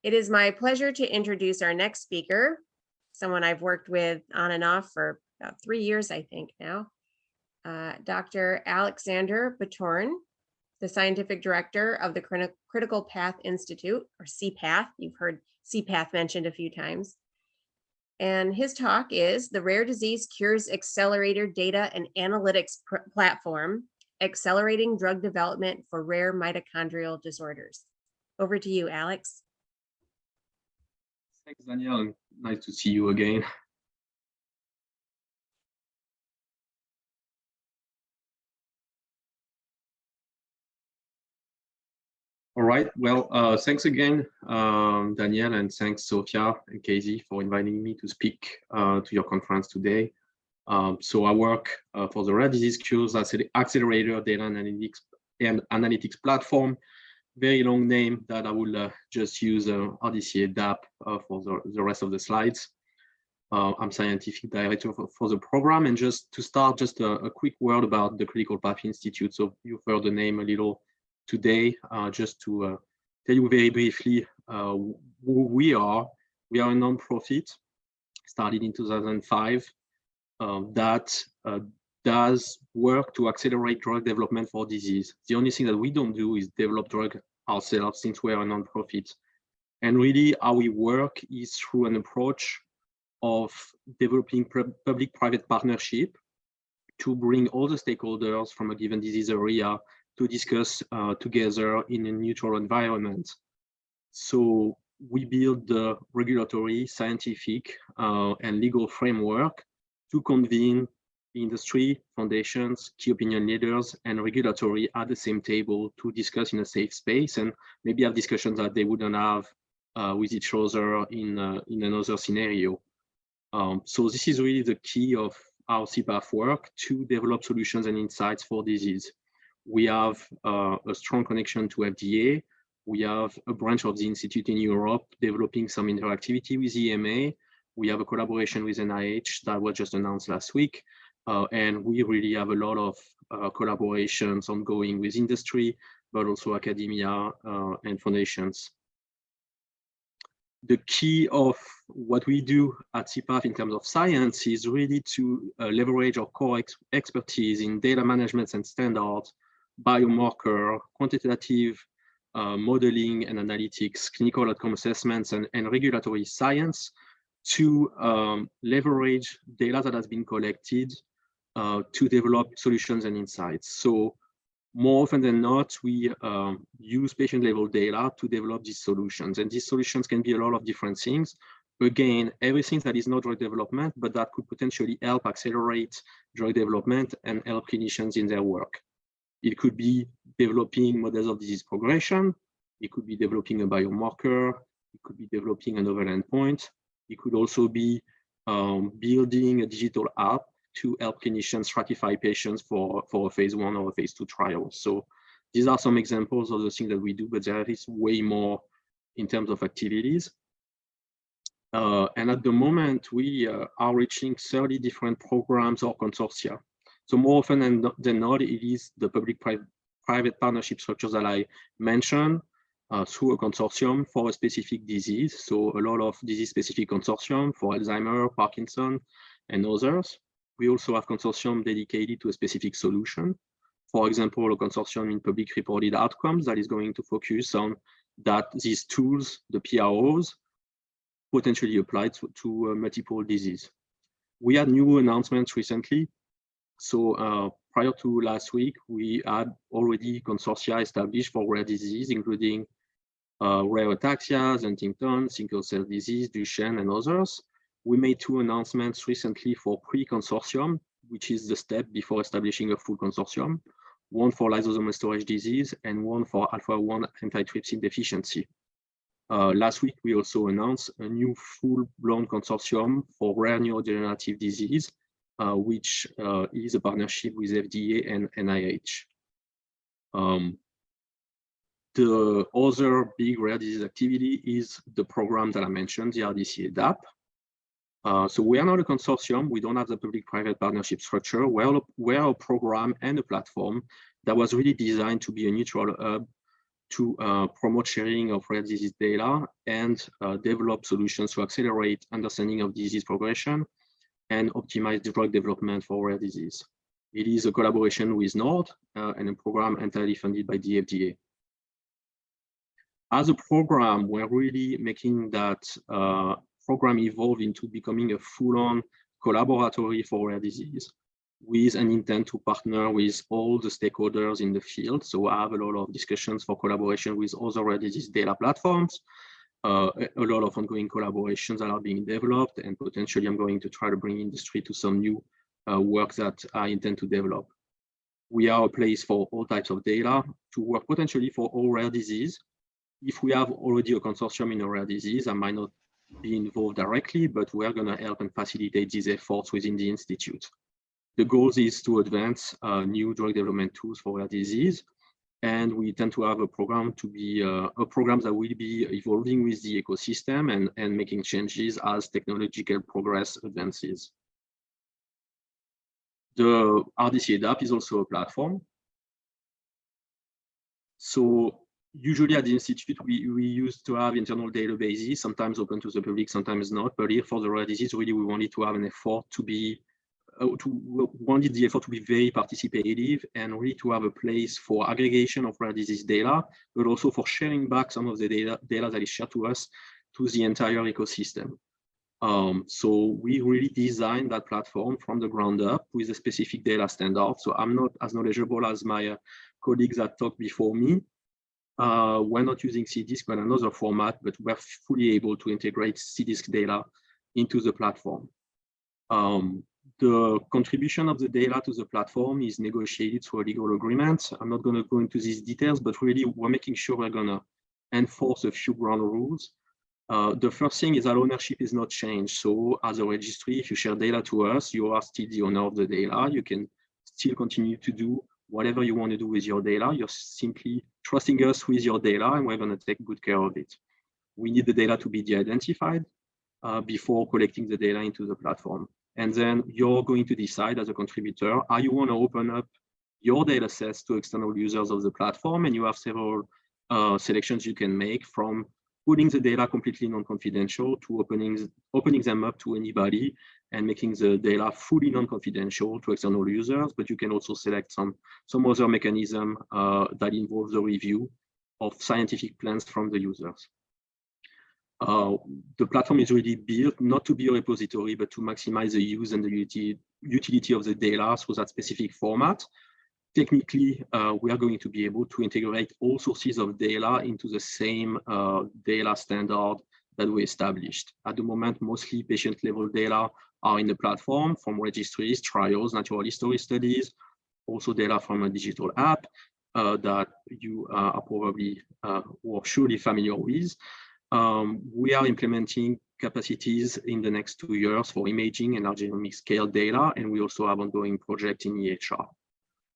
It is my pleasure to introduce our next speaker, someone I've worked with on and off for about 3 years, I think now, Dr. Alexandre Betourne, the Scientific Director of the Critical Path Institute, or CPATH. You've heard CPATH mentioned a few times. And his talk is the Rare Disease Cures Accelerator Data and Analytics Platform, Accelerating Drug Development for Rare Mitochondrial Disorders. Over to you, Alex. Thanks, Danielle. Nice to see you again. All right. Well, thanks again, Danielle, and thanks, Sophia and Casey, for inviting me to speak to your conference today. So I work for the Rare Disease Cures Accelerator Data and Analytics Platform. Very long name that I will just use RDCA DAP for the rest of the slides. I'm Scientific Director for the program. And just to start, just a quick word about the Critical Path Institute. So you've heard the name a little today, just to tell you very briefly who we are. We are a nonprofit, started in 2005, that does work to accelerate drug development for disease. The only thing that we don't do is develop drug ourselves, since we are a nonprofit. And really how we work is through an approach of developing public-private partnership to bring all the stakeholders from a given disease area to discuss together in a neutral environment. So we build the regulatory, scientific, and legal framework to convene industry, foundations, key opinion leaders, and regulatory at the same table to discuss in a safe space and maybe have discussions that they wouldn't have with each other in another scenario. So this is really the key of our CPATH work, to develop solutions and insights for disease. We have a strong connection to FDA. We have a branch of the Institute in Europe developing some interactivity with EMA. We have a collaboration with NIH that was just announced last week. And we really have a lot of collaborations ongoing with industry, but also academia and foundations. The key of what we do at CPATH in terms of science is really to leverage our core expertise in data management and standards, biomarker, quantitative modeling and analytics, clinical outcome assessments, and regulatory science to leverage data that has been collected to develop solutions and insights. So more often than not, we use patient-level data to develop these solutions. And these solutions can be a lot of different things. Again, everything that is not drug development, but that could potentially help accelerate drug development and help clinicians in their work. It could be developing models of disease progression. It could be developing a biomarker. It could be developing a novel endpoint. It could also be building a digital app to help clinicians stratify patients for a phase 1 or a phase 2 trial. So these are some examples of the things that we do, but there is way more in terms of activities. And at the moment, we are reaching 30 different programs or consortia. So more often than not, it is the public-private partnership structures that I mentioned through a consortium for a specific disease. So a lot of disease-specific consortium for Alzheimer's, Parkinson, and others. We also have consortium dedicated to a specific solution. For example, a consortium in public reported outcomes that is going to focus on that these tools, the PROs, potentially applied to multiple disease. We had new announcements recently. So prior to last week, we had already consortia established for rare disease, including rare ataxia, Huntington, sickle cell disease, Duchenne, and others. We made 2 announcements recently for pre-consortium, which is the step before establishing a full consortium, one for lysosomal storage disease and one for alpha-1 antitrypsin deficiency. Last week, we also announced a new full-blown consortium for rare neurodegenerative disease, which is a partnership with FDA and NIH. The other big rare disease activity is the program that I mentioned, the RDCA DAP. So we are not a consortium. We don't have the public-private partnership structure. We're a program and a platform that was really designed to be a neutral hub to promote sharing of rare disease data and develop solutions to accelerate understanding of disease progression and optimize the drug development for rare disease. It is a collaboration with NORD and a program entirely funded by the FDA. As a program, we're really making that program evolve into becoming a full-on collaboratory for rare disease, with an intent to partner with all the stakeholders in the field. So I have a lot of discussions for collaboration with other rare disease data platforms, a lot of ongoing collaborations that are being developed, and potentially I'm going to try to bring industry to some new work that I intend to develop. We are a place for all types of data to work potentially for all rare disease. If we have already a consortium in a rare disease, I might not be involved directly, but we are going to help and facilitate these efforts within the Institute. The goal is to advance new drug development tools for rare disease, and we tend to have a program to be a program that will be evolving with the ecosystem and making changes as technological progress advances. The RDC ADAP is also a platform. So usually at the Institute, we used to have internal databases, sometimes open to the public, sometimes not. But here for the rare disease, really we wanted to have an effort to be, wanted the effort to be very participative and really to have a place for aggregation of rare disease data, but also for sharing back some of the data that is shared to us to the entire ecosystem. So we really designed that platform from the ground up with a specific data standard. So I'm not as knowledgeable as my colleagues that talked before me. We're not using CDISC, but another format, but we're fully able to integrate CDISC data into the platform. The contribution of the data to the platform is negotiated through a legal agreement. I'm not going to go into these details, but really we're making sure we're going to enforce a few ground rules. The first thing is that ownership is not changed. So as a registry, if you share data to us, you are still the owner of the data. You can still continue to do whatever you want to do with your data. You're simply trusting us with your data, and we're going to take good care of it. We need the data to be de-identified before collecting the data into the platform. And then you're going to decide as a contributor how you want to open up your data sets to external users of the platform. And you have several selections you can make, from putting the data completely non-confidential to opening them up to anybody and making the data fully non-confidential to external users. But you can also select some other mechanism that involves the review of scientific plans from the users. The platform is really built not to be a repository, but to maximize the use and the utility of the data through that specific format. Technically, we are going to be able to integrate all sources of data into the same data standard that we established. At the moment, mostly patient-level data are in the platform, from registries, trials, natural history studies, also data from a digital app that you are probably or surely familiar with. We are implementing capacities in the next 2 years for imaging and large genomic scale data, and we also have ongoing project in EHR.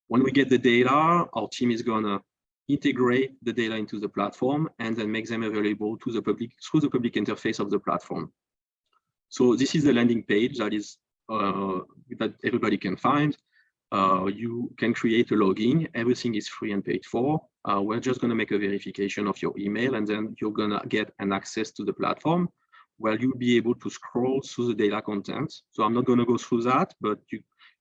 When we get the data, our team is going to integrate the data into the platform and then make them available to the public through the public interface of the platform. So this is the landing page that is that everybody can find. You can create a login. Everything is free and paid for. We're just going to make a verification of your email, and then you're going to get an access to the platform where you'll be able to scroll through the data content. So I'm not going to go through that, but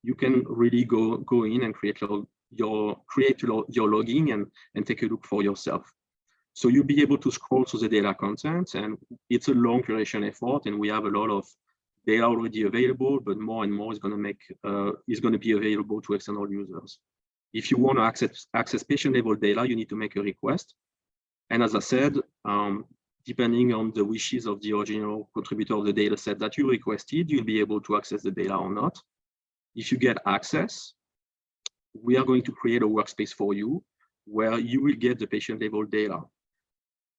you can really go in and create your login and take a look for yourself. So you'll be able to scroll through the data content, and it's a long curation effort, and we have a lot of data already available, but more and more is going to be available to external users. If you want to access patient-level data, you need to make a request. And as I said, depending on the wishes of the original contributor of the data set that you requested, you'll be able to access the data or not. If you get access, we are going to create a workspace for you where you will get the patient-level data.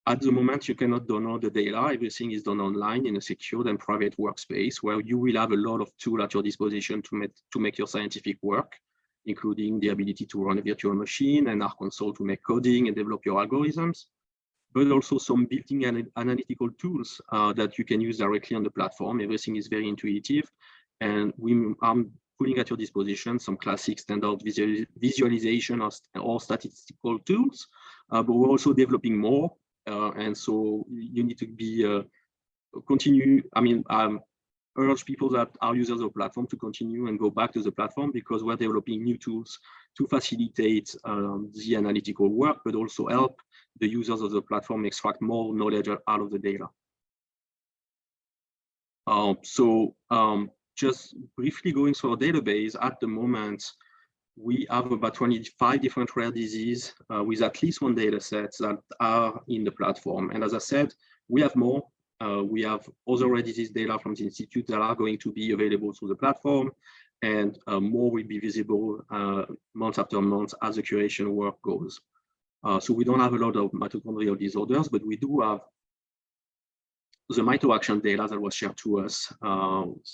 At the moment, you cannot download the data. Everything is done online in a secured and private workspace where you will have a lot of tools at your disposition to make your scientific work, including the ability to run a virtual machine and our console to make coding and develop your algorithms, but also some built-in analytical tools that you can use directly on the platform. Everything is very intuitive, and I'm putting at your disposition some classic standard visualization or statistical tools, but we're also developing more. And so you need to be continue. I mean, urge people that are users of the platform to continue and go back to the platform, because we're developing new tools to facilitate the analytical work, but also help the users of the platform extract more knowledge out of the data. Just briefly going through our database, at the moment, we have about 25 different rare diseases with at least one data set that are in the platform. And as I said, we have more. We have other rare disease data from the Institute that are going to be available through the platform, and more will be visible month after month as the curation work goes. So we don't have a lot of mitochondrial disorders, but we do have the MitoAction data that was shared to us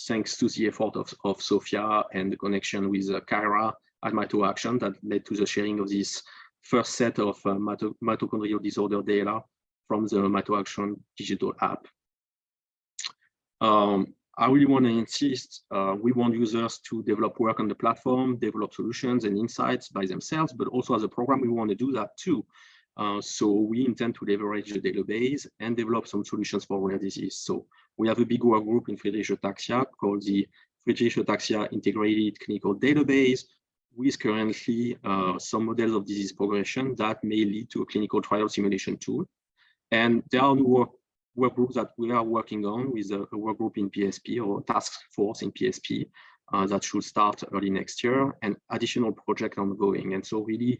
thanks to the effort of Sophia and the connection with Kyra at MitoAction that led to the sharing of this first set of mitochondrial disorder data from the MitoAction digital app. I really want to insist, we want users to develop work on the platform, develop solutions and insights by themselves, but also as a program, we want to do that too. So we intend to leverage the database and develop some solutions for rare disease. So we have a big work group in Friedreich ataxia called the Friedreich ataxia Integrated Clinical Database, with currently some models of disease progression that may lead to a clinical trial simulation tool. And there are new work groups that we are working on with a work group in PSP, or task force in PSP, that should start early next year, and additional projects ongoing. And so really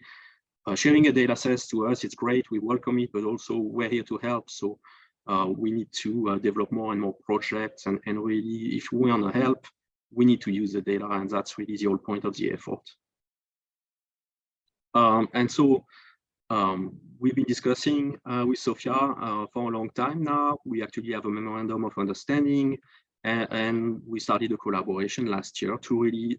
sharing a data set to us, it's great, we welcome it, but also we're here to help. So we need to develop more and more projects, and really, if we want to help, we need to use the data, and that's really the whole point of the effort. And so we've been discussing with Sophia for a long time now. We actually have a memorandum of understanding, and we started a collaboration last year to really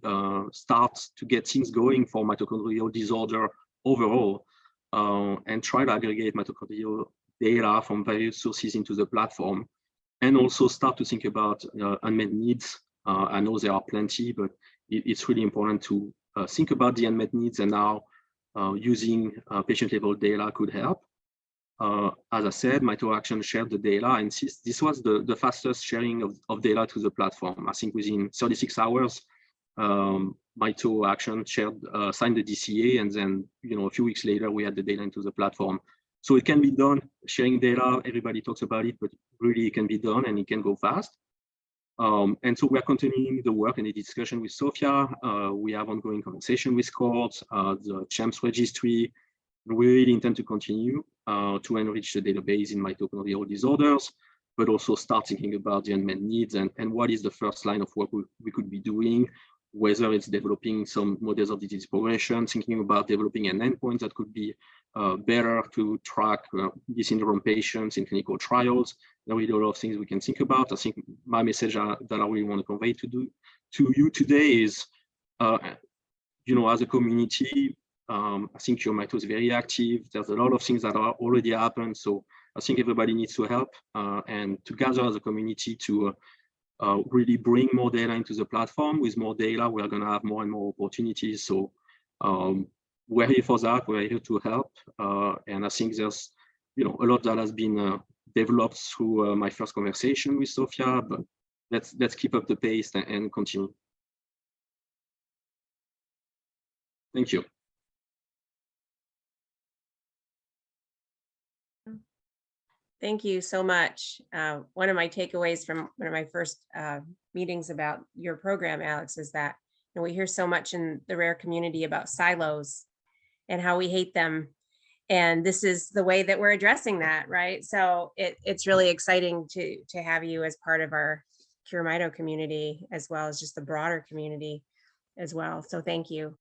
start to get things going for mitochondrial disorder overall, and try to aggregate mitochondrial data from various sources into the platform, and also start to think about unmet needs. I know there are plenty, but it's really important to think about the unmet needs and how using patient-level data could help. As I said, MitoAction shared the data, and this was the fastest sharing of data to the platform. I think within 36 hours, MitoAction signed the DCA, and then a few weeks later we had the data into the platform. So it can be done. Sharing data, everybody talks about it, but really it can be done and it can go fast. And so we're continuing the work and the discussion with Sophia. We have ongoing conversation with courts, the CHAMPS registry. We really intend to continue to enrich the database in mitochondrial disorders, but also start thinking about the unmet needs and what is the first line of work we could be doing, whether it's developing some models of disease progression, thinking about developing an endpoint that could be better to track these syndrome patients in clinical trials. There are really a lot of things we can think about. I think my message that I really want to convey to you today is, as a community, I think Mito is very active. There's a lot of things that are already happened. So I think everybody needs to help and to gather as a community to really bring more data into the platform. With more data, we're going to have more and more opportunities. So we're here for that. We're here to help. And I think there's a lot that has been developed through my first conversation with Sophia, but let's keep up the pace and continue. Thank you. Thank you so much. One of my takeaways from one of my first meetings about your program, Alex, is that we hear so much in the rare community about silos and how we hate them. And this is the way that we're addressing that, right? So it's really exciting to have you as part of our Cure Mito community, as well as just the broader community as well. So thank you.